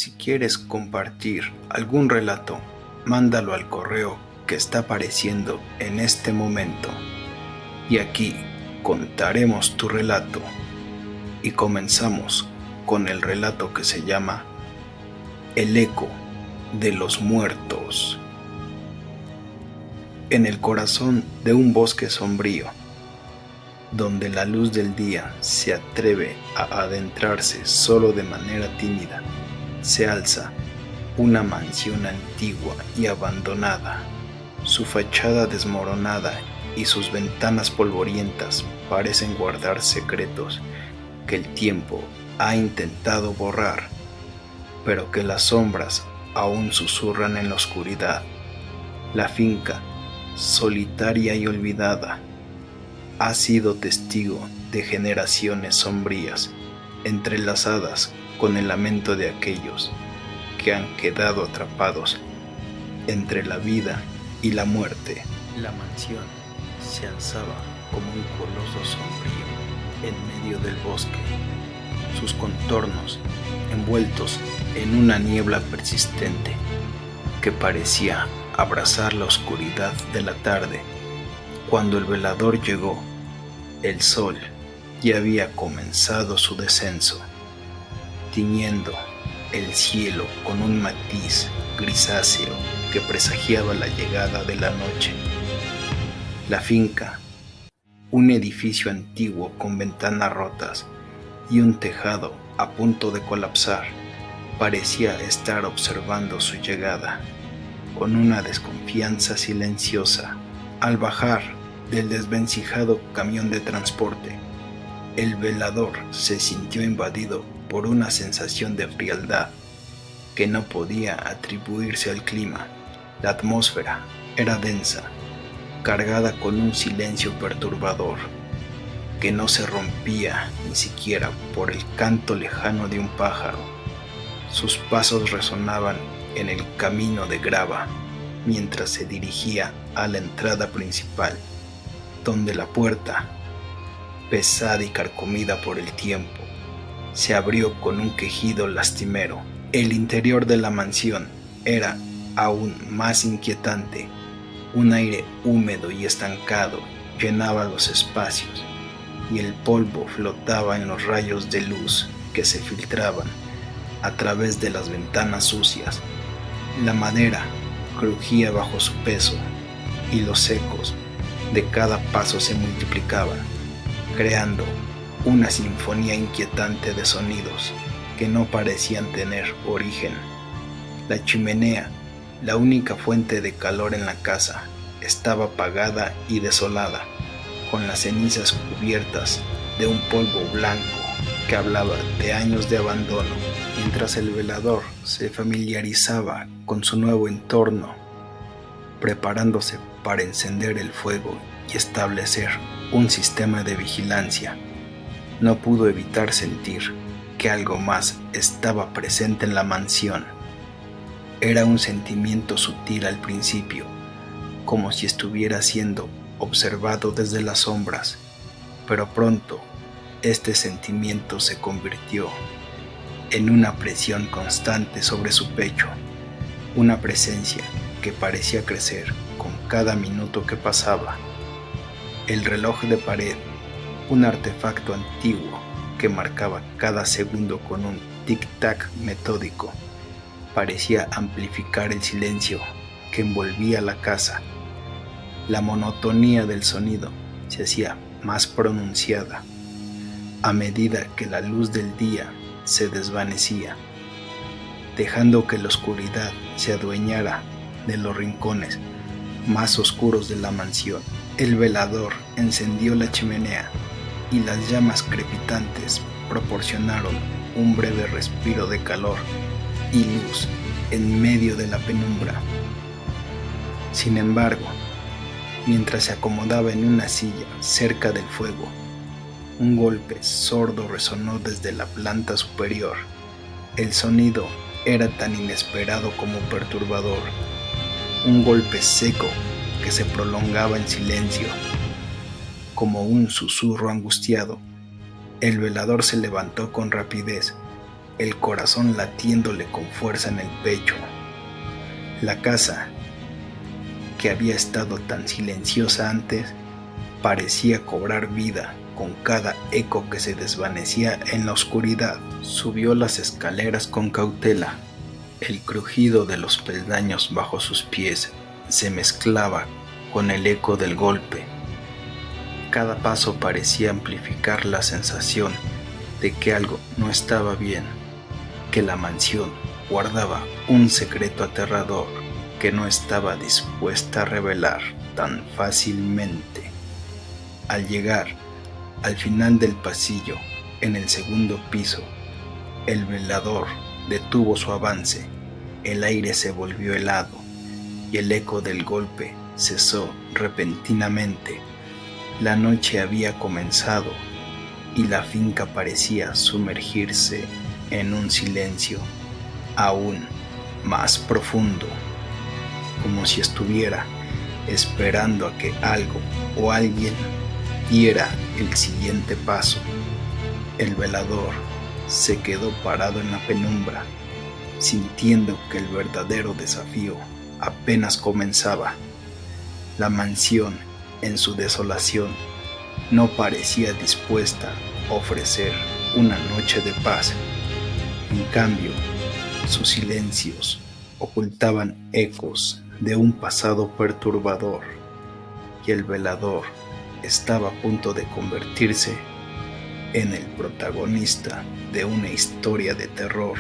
Si quieres compartir algún relato, mándalo al correo que está apareciendo en este momento. Y aquí contaremos tu relato. Y comenzamos con el relato que se llama El eco de los muertos. En el corazón de un bosque sombrío, donde la luz del día se atreve a adentrarse solo de manera tímida, se alza una mansión antigua y abandonada. Su fachada desmoronada y sus ventanas polvorientas parecen guardar secretos que el tiempo ha intentado borrar, pero que las sombras aún susurran en la oscuridad. La finca, solitaria y olvidada, ha sido testigo de generaciones sombrías, entrelazadas con el lamento de aquellos que han quedado atrapados entre la vida y la muerte. La mansión se alzaba como un coloso sombrío en medio del bosque, sus contornos envueltos en una niebla persistente que parecía abrazar la oscuridad de la tarde. Cuando el velador llegó, el sol ya había comenzado su descenso, tiñendo el cielo con un matiz grisáceo que presagiaba la llegada de la noche. La finca, un edificio antiguo con ventanas rotas y un tejado a punto de colapsar, parecía estar observando su llegada con una desconfianza silenciosa. Al bajar del desvencijado camión de transporte, el velador se sintió invadido por una sensación de frialdad que no podía atribuirse al clima. La atmósfera era densa, cargada con un silencio perturbador que no se rompía ni siquiera por el canto lejano de un pájaro. Sus pasos resonaban en el camino de grava mientras se dirigía a la entrada principal, donde la puerta, pesada y carcomida por el tiempo, se abrió con un quejido lastimero. El interior de la mansión era aún más inquietante. Un aire húmedo y estancado llenaba los espacios y el polvo flotaba en los rayos de luz que se filtraban a través de las ventanas sucias. La madera crujía bajo su peso y los ecos de cada paso se multiplicaban, creando una sinfonía inquietante de sonidos que no parecían tener origen. La chimenea, la única fuente de calor en la casa, estaba apagada y desolada, con las cenizas cubiertas de un polvo blanco que hablaba de años de abandono. Mientras el velador se familiarizaba con su nuevo entorno, preparándose para encender el fuego y establecer un sistema de vigilancia, no pudo evitar sentir que algo más estaba presente en la mansión. Era un sentimiento sutil al principio, como si estuviera siendo observado desde las sombras, pero pronto este sentimiento se convirtió en una presión constante sobre su pecho, una presencia que parecía crecer con cada minuto que pasaba. El reloj de pared, un artefacto antiguo que marcaba cada segundo con un tic-tac metódico, parecía amplificar el silencio que envolvía la casa. La monotonía del sonido se hacía más pronunciada a medida que la luz del día se desvanecía, dejando que la oscuridad se adueñara de los rincones más oscuros de la mansión. El velador encendió la chimenea y las llamas crepitantes proporcionaron un breve respiro de calor y luz en medio de la penumbra. Sin embargo, mientras se acomodaba en una silla cerca del fuego, un golpe sordo resonó desde la planta superior. El sonido era tan inesperado como perturbador, un golpe seco que se prolongaba en silencio, como un susurro angustiado. El velador se levantó con rapidez el corazón latiéndole con fuerza en el pecho. La casa, que había estado tan silenciosa antes, parecía cobrar vida con cada eco que se desvanecía en la oscuridad. Subió las escaleras con cautela. El crujido de los peldaños bajo sus pies se mezclaba con el eco del golpe. Cada paso parecía amplificar la sensación de que algo no estaba bien, que la mansión guardaba un secreto aterrador que no estaba dispuesta a revelar tan fácilmente. Al llegar al final del pasillo, en el segundo piso, el velador detuvo su avance. El aire se volvió helado y el eco del golpe cesó repentinamente. La noche había comenzado y la finca parecía sumergirse en un silencio aún más profundo, como si estuviera esperando a que algo o alguien diera el siguiente paso. El velador se quedó parado en la penumbra, sintiendo que el verdadero desafío apenas comenzaba. La mansión, en su desolación, no parecía dispuesta a ofrecer una noche de paz. En cambio, sus silencios ocultaban ecos de un pasado perturbador, y el velador estaba a punto de convertirse en el protagonista de una historia de terror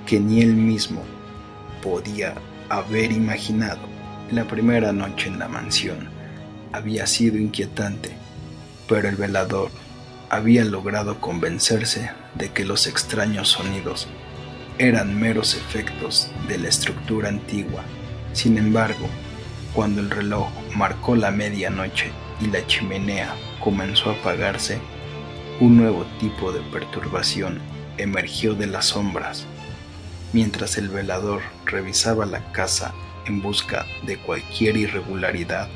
que ni él mismo podía haber imaginado. La primera noche en la mansión había sido inquietante, pero el velador había logrado convencerse de que los extraños sonidos eran meros efectos de la estructura antigua. Sin embargo, cuando el reloj marcó la medianoche y la chimenea comenzó a apagarse, un nuevo tipo de perturbación emergió de las sombras. Mientras el velador revisaba la casa en busca de cualquier irregularidad,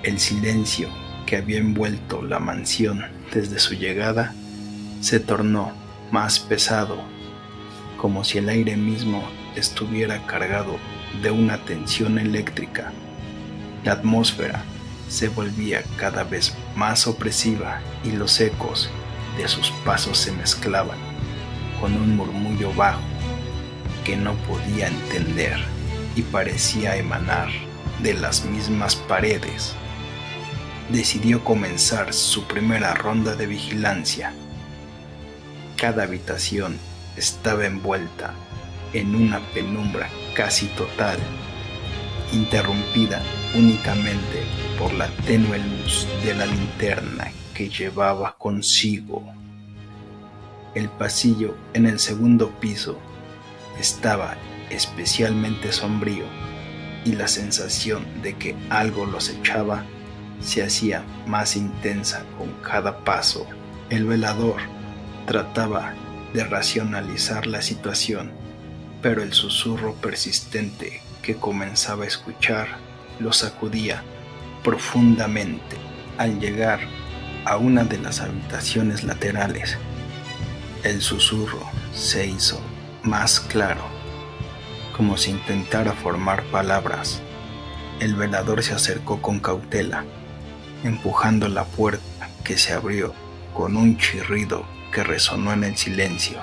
el silencio que había envuelto la mansión desde su llegada se tornó más pesado, como si el aire mismo estuviera cargado de una tensión eléctrica. La atmósfera se volvía cada vez más opresiva y los ecos de sus pasos se mezclaban con un murmullo bajo que no podía entender y parecía emanar de las mismas paredes. Decidió comenzar su primera ronda de vigilancia. Cada habitación estaba envuelta en una penumbra casi total, interrumpida únicamente por la tenue luz de la linterna que llevaba consigo. El pasillo en el segundo piso estaba especialmente sombrío y la sensación de que algo los echaba se hacía más intensa con cada paso. El velador trataba de racionalizar la situación, pero el susurro persistente que comenzaba a escuchar lo sacudía profundamente. Al llegar a una de las habitaciones laterales, el susurro se hizo más claro, como si intentara formar palabras. El velador se acercó con cautela, empujando la puerta que se abrió con un chirrido que resonó en el silencio.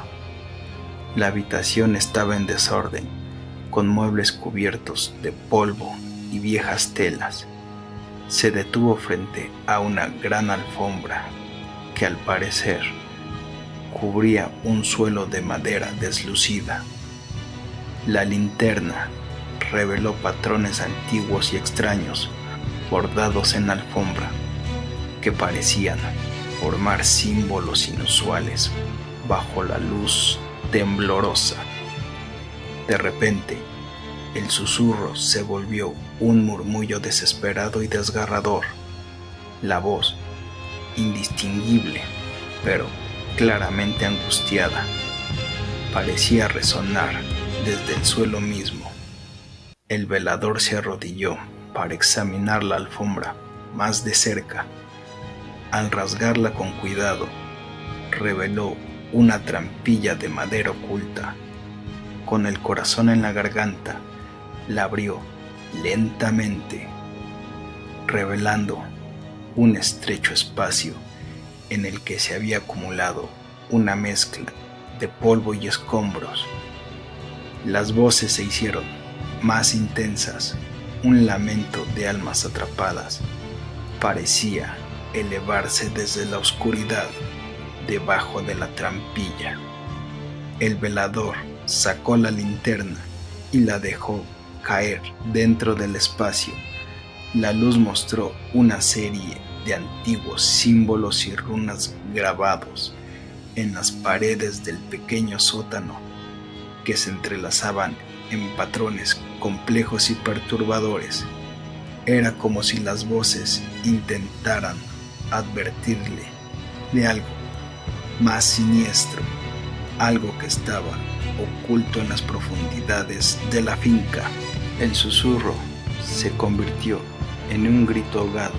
La habitación estaba en desorden, con muebles cubiertos de polvo y viejas telas. Se detuvo frente a una gran alfombra que al parecer cubría un suelo de madera deslucida. La linterna reveló patrones antiguos y extraños bordados en la alfombra que parecían formar símbolos inusuales bajo la luz temblorosa. De repente, el susurro se volvió un murmullo desesperado y desgarrador. La voz, indistinguible, pero claramente angustiada, parecía resonar desde el suelo mismo. El velador se arrodilló para examinar la alfombra más de cerca. Al rasgarla con cuidado, reveló una trampilla de madera oculta. Con el corazón en la garganta, la abrió lentamente, revelando un estrecho espacio en el que se había acumulado una mezcla de polvo y escombros. Las voces se hicieron más intensas, un lamento de almas atrapadas parecía elevarse desde la oscuridad debajo de la trampilla. El velador sacó la linterna y la dejó caer dentro del espacio. La luz mostró una serie de antiguos símbolos y runas grabados en las paredes del pequeño sótano, que se entrelazaban en patrones complejos y perturbadores. Era como si las voces intentaran advertirle de algo más siniestro, algo que estaba oculto en las profundidades de la finca. El susurro se convirtió en un grito ahogado,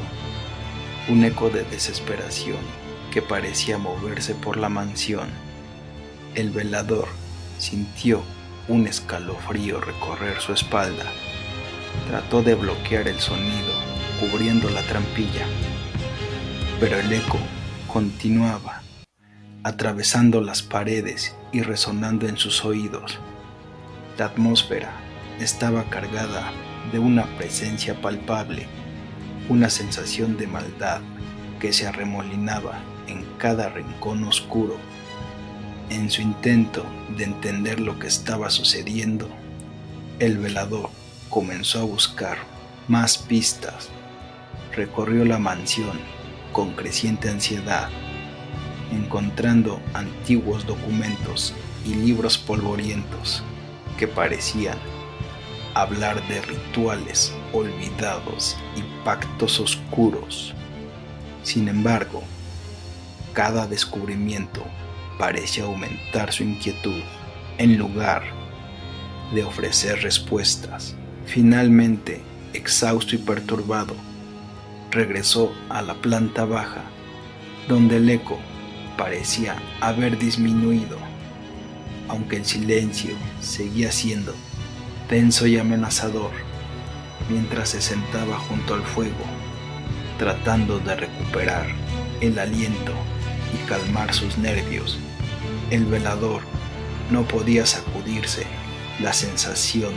un eco de desesperación que parecía moverse por la mansión. El velador sintió un escalofrío recorrer su espalda. Trató de bloquear el sonido cubriendo la trampilla, pero el eco continuaba, atravesando las paredes y resonando en sus oídos. La atmósfera estaba cargada de una presencia palpable, una sensación de maldad que se arremolinaba en cada rincón oscuro. En su intento de entender lo que estaba sucediendo, el velador comenzó a buscar más pistas. Recorrió la mansión con creciente ansiedad, encontrando antiguos documentos y libros polvorientos que parecían hablar de rituales olvidados y pactos oscuros. Sin embargo, cada descubrimiento parecía aumentar su inquietud en lugar de ofrecer respuestas. Finalmente, exhausto y perturbado, regresó a la planta baja, donde el eco parecía haber disminuido, aunque el silencio seguía siendo tenso y amenazador. Mientras se sentaba junto al fuego, tratando de recuperar el aliento y calmar sus nervios, el velador no podía sacudirse la sensación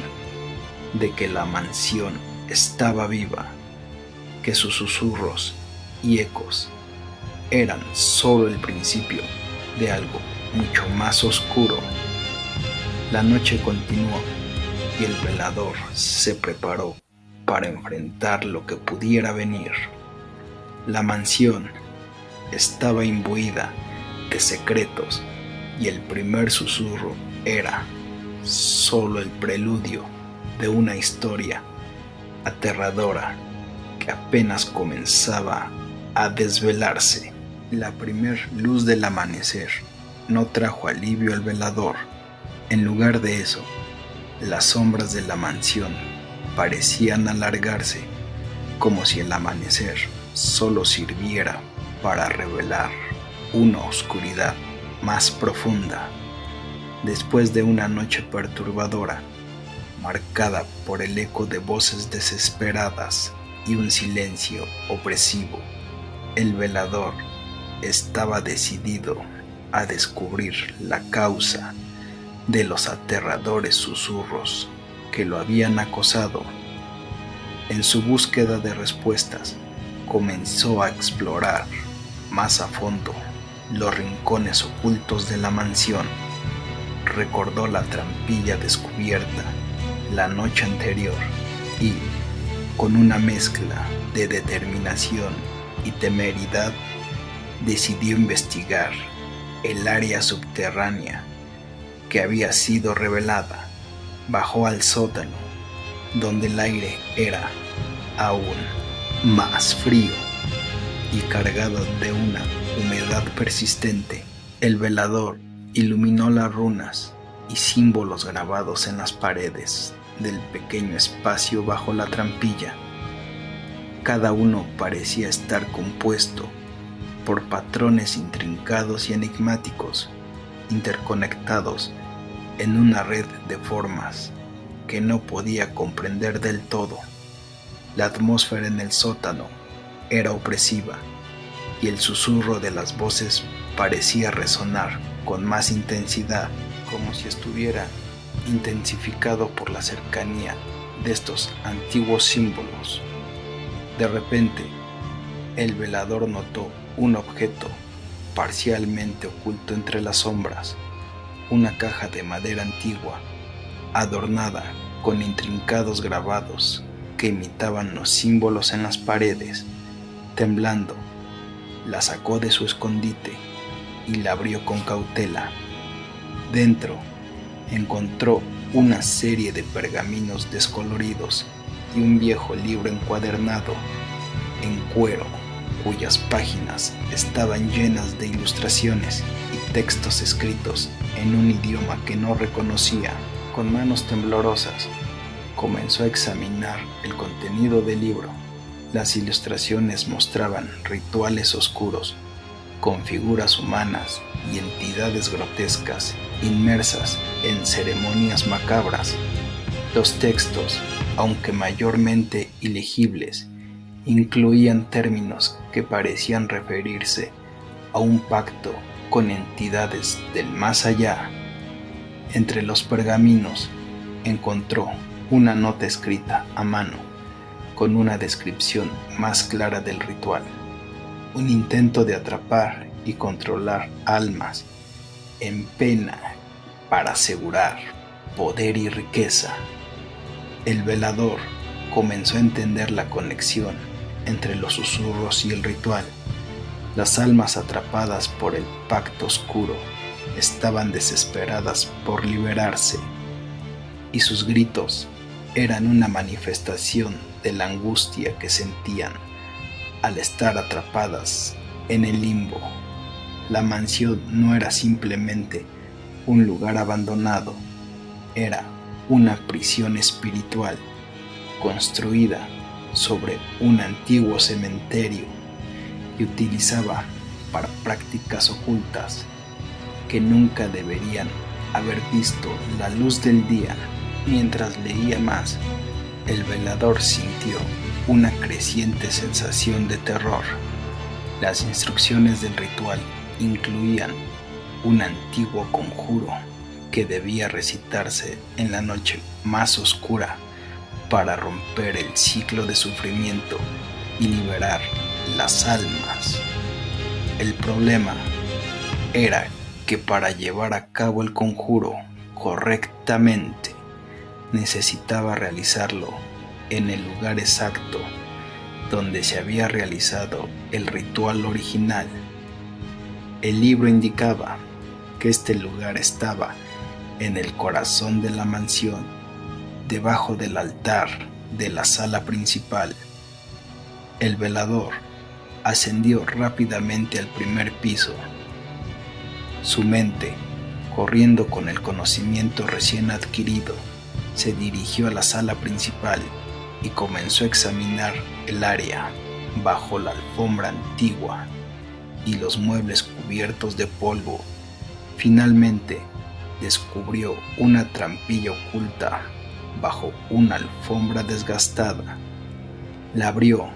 de que la mansión estaba viva, que sus susurros y ecos eran solo el principio de algo mucho más oscuro. La noche continuó y el velador se preparó para enfrentar lo que pudiera venir. La mansión estaba imbuida de secretos y el primer susurro era solo el preludio de una historia aterradora que apenas comenzaba a desvelarse. La primer luz del amanecer no trajo alivio al velador. En lugar de eso, las sombras de la mansión parecían alargarse, como si el amanecer solo sirviera para revelar una oscuridad más profunda. Después de una noche perturbadora, marcada por el eco de voces desesperadas y un silencio opresivo, el velador estaba decidido a descubrir la causa de los aterradores susurros que lo habían acosado. En su búsqueda de respuestas, comenzó a explorar más a fondo los rincones ocultos de la mansión. Recordó la trampilla descubierta la noche anterior y, con una mezcla de determinación y temeridad, decidió investigar el área subterránea que había sido revelada. Bajó al sótano, donde el aire era aún más frío y cargado de una humedad persistente. El velador iluminó las runas y símbolos grabados en las paredes del pequeño espacio bajo la trampilla. Cada uno parecía estar compuesto por patrones intrincados y enigmáticos. interconectados en una red de formas que no podía comprender del todo. La atmósfera en el sótano era opresiva y el susurro de las voces parecía resonar con más intensidad, como si estuviera intensificado por la cercanía de estos antiguos símbolos. De repente, el velador notó un objeto parcialmente oculto entre las sombras, una caja de madera antigua, adornada con intrincados grabados que imitaban los símbolos en las paredes. Temblando, la sacó de su escondite y la abrió con cautela. Dentro, encontró una serie de pergaminos descoloridos y un viejo libro encuadernado en cuero, cuyas páginas estaban llenas de ilustraciones y textos escritos en un idioma que no reconocía. Con manos temblorosas, comenzó a examinar el contenido del libro. Las ilustraciones mostraban rituales oscuros, con figuras humanas y entidades grotescas inmersas en ceremonias macabras. Los textos, aunque mayormente ilegibles, incluían términos que parecían referirse a un pacto con entidades del más allá. Entre los pergaminos encontró una nota escrita a mano con una descripción más clara del ritual, un intento de atrapar y controlar almas en pena para asegurar poder y riqueza. El velador comenzó a entender la conexión entre los susurros y el ritual. Las almas atrapadas por el pacto oscuro estaban desesperadas por liberarse, y sus gritos eran una manifestación de la angustia que sentían al estar atrapadas en el limbo. La mansión no era simplemente un lugar abandonado, era una prisión espiritual construida sobre un antiguo cementerio y utilizaba para prácticas ocultas que nunca deberían haber visto la luz del día. Mientras leía más, el velador sintió una creciente sensación de terror. Las instrucciones del ritual incluían un antiguo conjuro que debía recitarse en la noche más oscura para romper el ciclo de sufrimiento y liberar las almas. El problema era que para llevar a cabo el conjuro correctamente necesitaba realizarlo en el lugar exacto donde se había realizado el ritual original. El libro indicaba que este lugar estaba en el corazón de la mansión, debajo del altar de la sala principal. El velador ascendió rápidamente al primer piso. Su mente, corriendo con el conocimiento recién adquirido, se dirigió a la sala principal y comenzó a examinar el área bajo la alfombra antigua y los muebles cubiertos de polvo. Finalmente, descubrió una trampilla oculta bajo una alfombra desgastada. La abrió,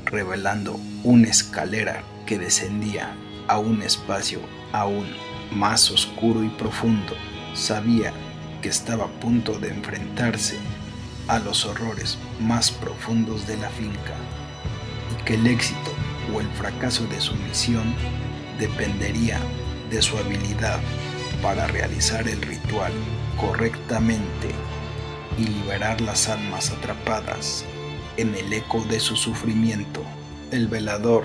revelando una escalera que descendía a un espacio aún más oscuro y profundo. Sabía que estaba a punto de enfrentarse a los horrores más profundos de la finca y que el éxito o el fracaso de su misión dependería de su habilidad para realizar el ritual correctamente y liberar las almas atrapadas en el eco de su sufrimiento. El velador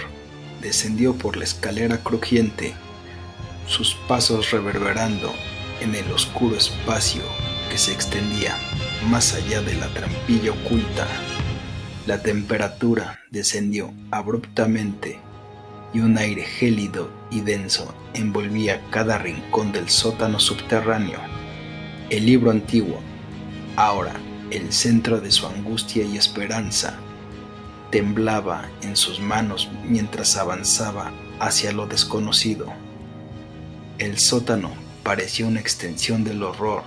descendió por la escalera crujiente, sus pasos reverberando en el oscuro espacio que se extendía más allá de la trampilla oculta. La temperatura descendió abruptamente y un aire gélido y denso envolvía cada rincón del sótano subterráneo. El libro antiguo, ahora el centro de su angustia y esperanza, temblaba en sus manos mientras avanzaba hacia lo desconocido. El sótano parecía una extensión del horror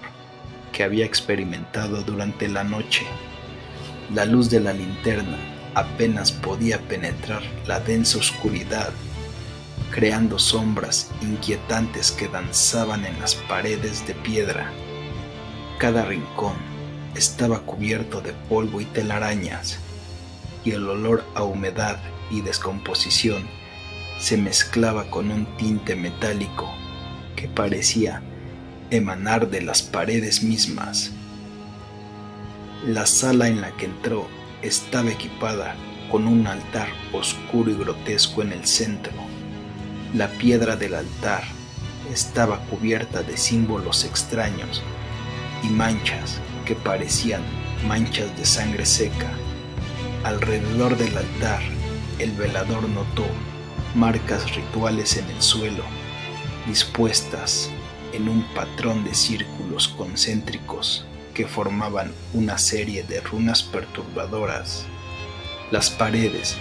que había experimentado durante la noche. La luz de la linterna apenas podía penetrar la densa oscuridad, creando sombras inquietantes que danzaban en las paredes de piedra. Cada rincón estaba cubierto de polvo y telarañas, y el olor a humedad y descomposición se mezclaba con un tinte metálico que parecía emanar de las paredes mismas. La sala en la que entró estaba equipada con un altar oscuro y grotesco en el centro. La piedra del altar estaba cubierta de símbolos extraños y manchas que parecían manchas de sangre seca. Alrededor del altar, el velador notó marcas rituales en el suelo, dispuestas en un patrón de círculos concéntricos que formaban una serie de runas perturbadoras. Las paredes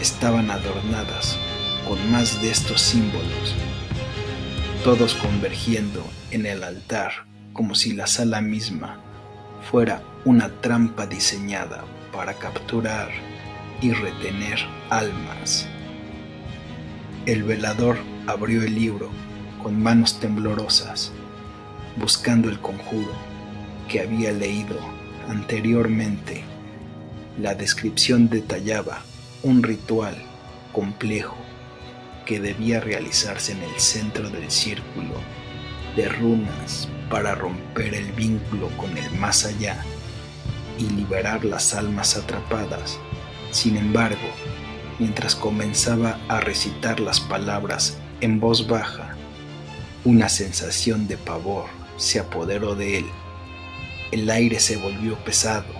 estaban adornadas con más de estos símbolos, todos convergiendo en el altar como si la sala misma fuera una trampa diseñada para capturar y retener almas. El velador abrió el libro con manos temblorosas, buscando el conjuro que había leído anteriormente. La descripción detallaba un ritual complejo que debía realizarse en el centro del círculo de runas para romper el vínculo con el más allá y liberar las almas atrapadas. Sin embargo, mientras comenzaba a recitar las palabras en voz baja, una sensación de pavor se apoderó de él. El aire se volvió pesado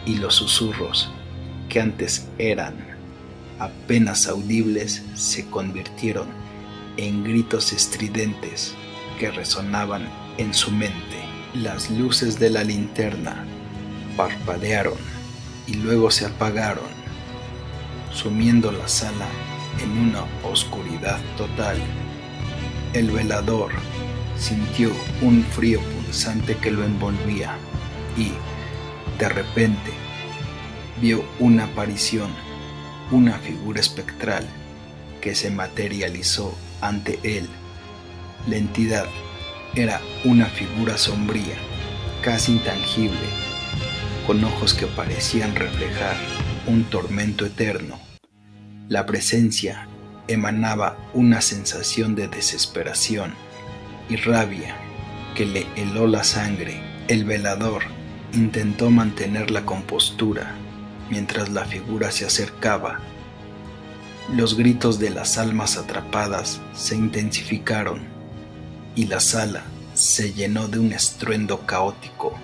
y los susurros, que antes eran apenas audibles, se convirtieron en gritos estridentes que resonaban en su mente. Las luces de la linterna parpadearon y luego se apagaron, sumiendo la sala en una oscuridad total. El velador sintió un frío punzante que lo envolvía y, de repente, vio una aparición, una figura espectral que se materializó ante él. La entidad era una figura sombría, casi intangible, con ojos que parecían reflejar un tormento eterno. La presencia emanaba una sensación de desesperación y rabia que le heló la sangre. El velador intentó mantener la compostura mientras la figura se acercaba. Los gritos de las almas atrapadas se intensificaron y la sala se llenó de un estruendo caótico.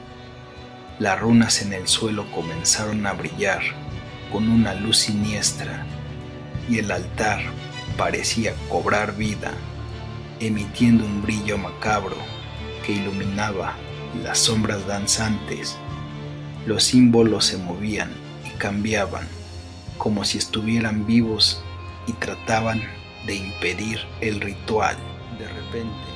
Las runas en el suelo comenzaron a brillar con una luz siniestra y el altar parecía cobrar vida, emitiendo un brillo macabro que iluminaba las sombras danzantes. Los símbolos se movían y cambiaban, como si estuvieran vivos y trataban de impedir el ritual. De repente,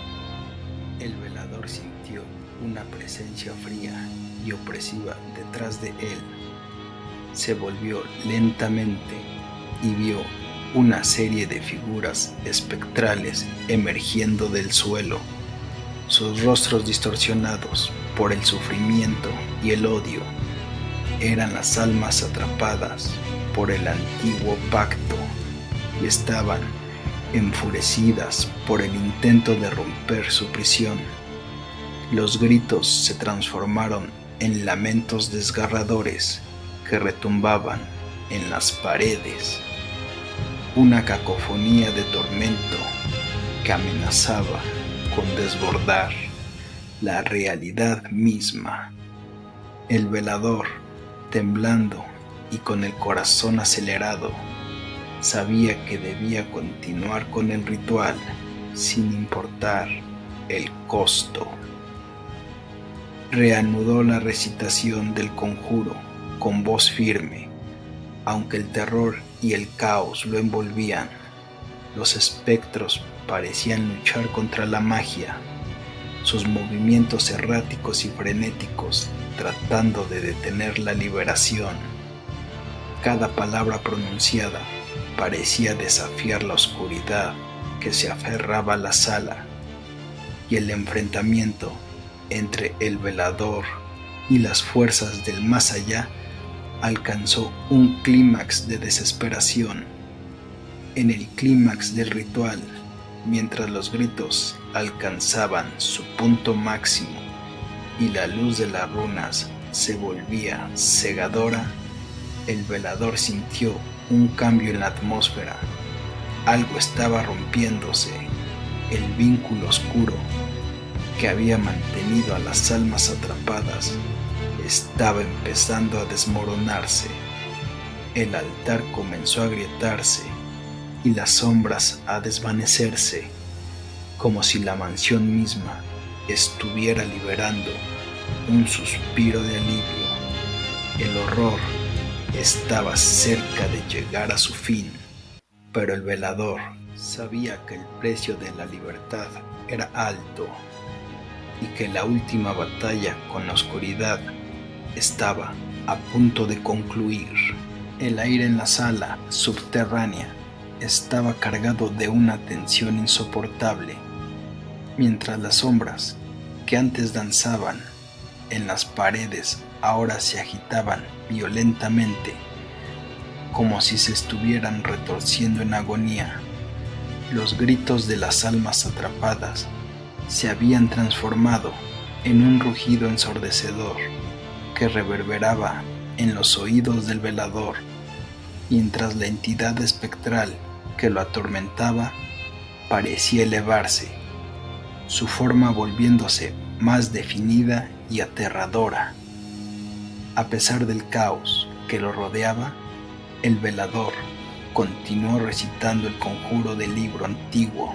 el velador sintió una presencia fría y opresiva detrás de él. Se volvió lentamente y vio una serie de figuras espectrales emergiendo del suelo, sus rostros distorsionados por el sufrimiento y el odio. Eran las almas atrapadas por el antiguo pacto y estaban enfurecidas por el intento de romper su prisión. Los gritos se transformaron en lamentos desgarradores que retumbaban en las paredes. Una cacofonía de tormento que amenazaba con desbordar la realidad misma. El velador, temblando y con el corazón acelerado, sabía que debía continuar con el ritual sin importar el costo. Reanudó la recitación del conjuro con voz firme, aunque el terror y el caos lo envolvían. Los espectros parecían luchar contra la magia, sus movimientos erráticos y frenéticos tratando de detener la liberación. Cada palabra pronunciada parecía desafiar la oscuridad que se aferraba a la sala, y el enfrentamiento entre el velador y las fuerzas del más allá alcanzó un clímax de desesperación. En el clímax del ritual, mientras los gritos alcanzaban su punto máximo y la luz de las runas se volvía cegadora, el velador sintió un cambio en la atmósfera. Algo estaba rompiéndose. El vínculo oscuro que había mantenido a las almas atrapadas estaba empezando a desmoronarse. El altar comenzó a agrietarse y las sombras a desvanecerse, como si la mansión misma estuviera liberando un suspiro de alivio. El horror estaba cerca de llegar a su fin, pero el velador sabía que el precio de la libertad era alto y que la última batalla con la oscuridad estaba a punto de concluir. El aire en la sala subterránea estaba cargado de una tensión insoportable, mientras las sombras que antes danzaban en las paredes ahora se agitaban violentamente, como si se estuvieran retorciendo en agonía. Los gritos de las almas atrapadas se habían transformado en un rugido ensordecedor que reverberaba en los oídos del velador, mientras la entidad espectral que lo atormentaba parecía elevarse, su forma volviéndose más definida y aterradora. A pesar del caos que lo rodeaba, el velador continuó recitando el conjuro del libro antiguo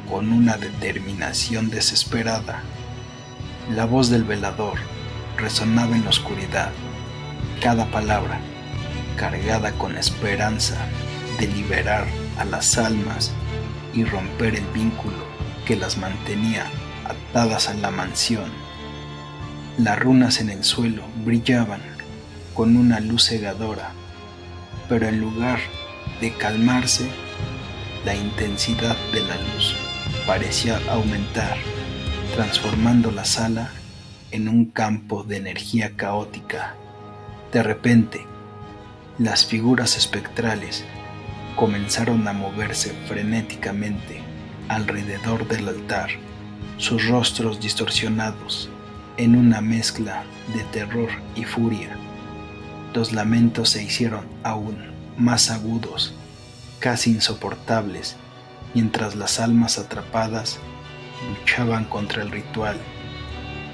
con una determinación desesperada. La voz del velador resonaba en la oscuridad, cada palabra cargada con la esperanza de liberar a las almas y romper el vínculo que las mantenía atadas a la mansión. Las runas en el suelo brillaban con una luz cegadora, pero en lugar de calmarse, la intensidad de la luz parecía aumentar, transformando la sala en un campo de energía caótica. De repente, las figuras espectrales comenzaron a moverse frenéticamente alrededor del altar, sus rostros distorsionados en una mezcla de terror y furia. Los lamentos se hicieron aún más agudos, casi insoportables, mientras las almas atrapadas luchaban contra el ritual.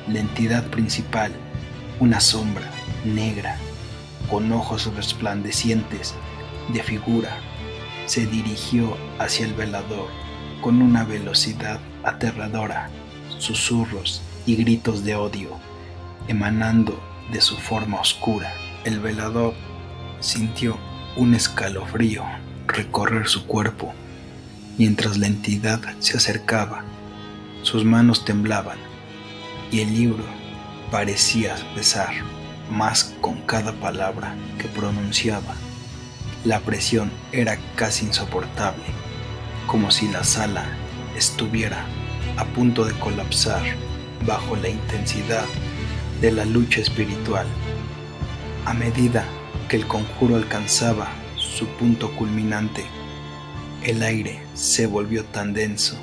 La entidad principal, una sombra negra con ojos resplandecientes de figura, se dirigió hacia el velador con una velocidad aterradora, susurros y gritos de odio emanando de su forma oscura. El velador sintió un escalofrío recorrer su cuerpo mientras la entidad se acercaba. Sus manos temblaban y el libro parecía pesar más con cada palabra que pronunciaba. La presión era casi insoportable, como si la sala estuviera a punto de colapsar bajo la intensidad de la lucha espiritual. A medida que el conjuro alcanzaba su punto culminante, el aire se volvió tan denso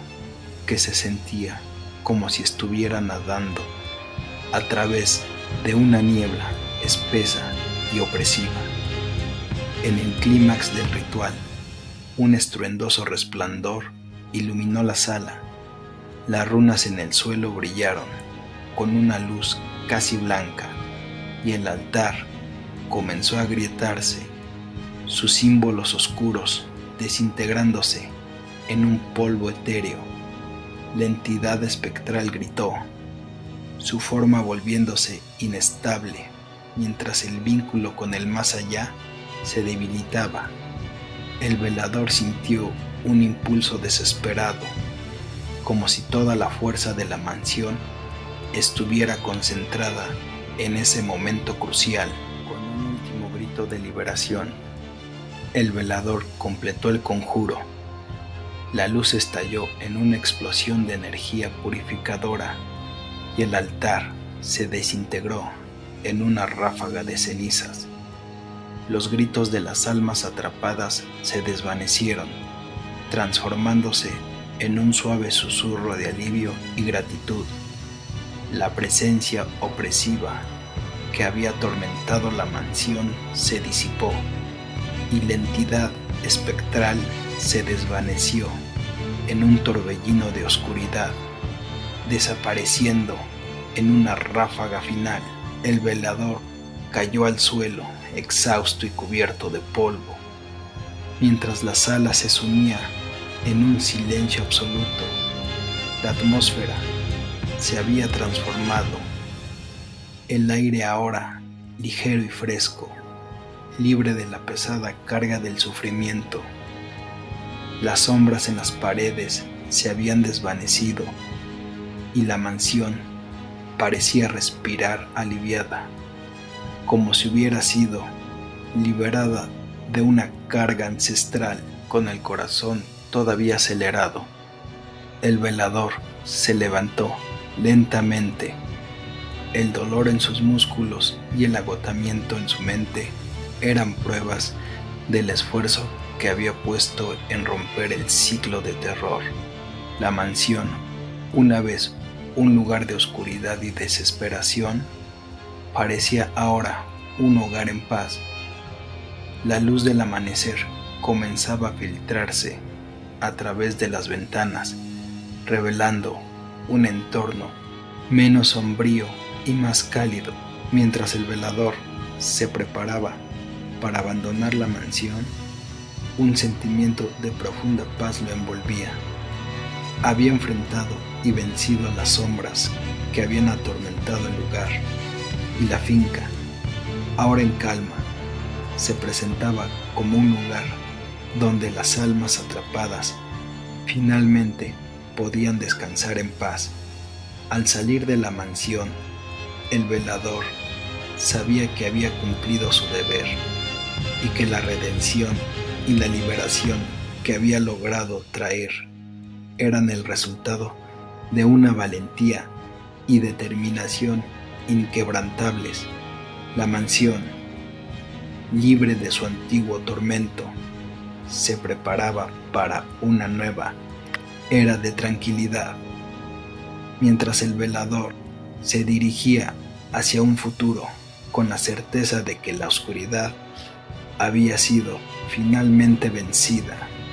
que se sentía como si estuviera nadando a través de una niebla espesa y opresiva. En el clímax del ritual, un estruendoso resplandor iluminó la sala. Las runas en el suelo brillaron con una luz casi blanca y el altar comenzó a agrietarse, sus símbolos oscuros desintegrándose en un polvo etéreo. La entidad espectral gritó, su forma volviéndose inestable mientras el vínculo con el más allá se debilitaba. El velador sintió un impulso desesperado, como si toda la fuerza de la mansión estuviera concentrada en ese momento crucial. Con un último grito de liberación, el velador completó el conjuro. La luz estalló en una explosión de energía purificadora y el altar se desintegró en una ráfaga de cenizas. Los gritos de las almas atrapadas se desvanecieron, transformándose en un suave susurro de alivio y gratitud. La presencia opresiva que había atormentado la mansión se disipó y la entidad espectral se desvaneció en un torbellino de oscuridad, desapareciendo en una ráfaga final. El velador cayó al suelo, exhausto y cubierto de polvo, mientras la sala se sumía en un silencio absoluto. La atmósfera se había transformado. El aire ahora ligero y fresco, libre de la pesada carga del sufrimiento. Las sombras en las paredes se habían desvanecido y la mansión parecía respirar aliviada, como si hubiera sido liberada de una carga ancestral. Con el corazón todavía acelerado, el velador se levantó lentamente. El dolor en sus músculos y el agotamiento en su mente eran pruebas del esfuerzo que había puesto en romper el ciclo de terror. La mansión, una vez un lugar de oscuridad y desesperación, parecía ahora un hogar en paz. La luz del amanecer comenzaba a filtrarse a través de las ventanas, revelando un entorno menos sombrío y más cálido. Mientras el velador se preparaba para abandonar la mansión, un sentimiento de profunda paz lo envolvía. Había enfrentado y vencido a las sombras que habían atormentado el lugar, y la finca, ahora en calma, se presentaba como un lugar donde las almas atrapadas finalmente podían descansar en paz. Al salir de la mansión, el velador sabía que había cumplido su deber y que la redención y la liberación que había logrado traer eran el resultado de una valentía y determinación inquebrantables. La mansión, libre de su antiguo tormento, se preparaba para una nueva era de tranquilidad, mientras el velador se dirigía hacia un futuro con la certeza de que la oscuridad había sido finalmente vencida.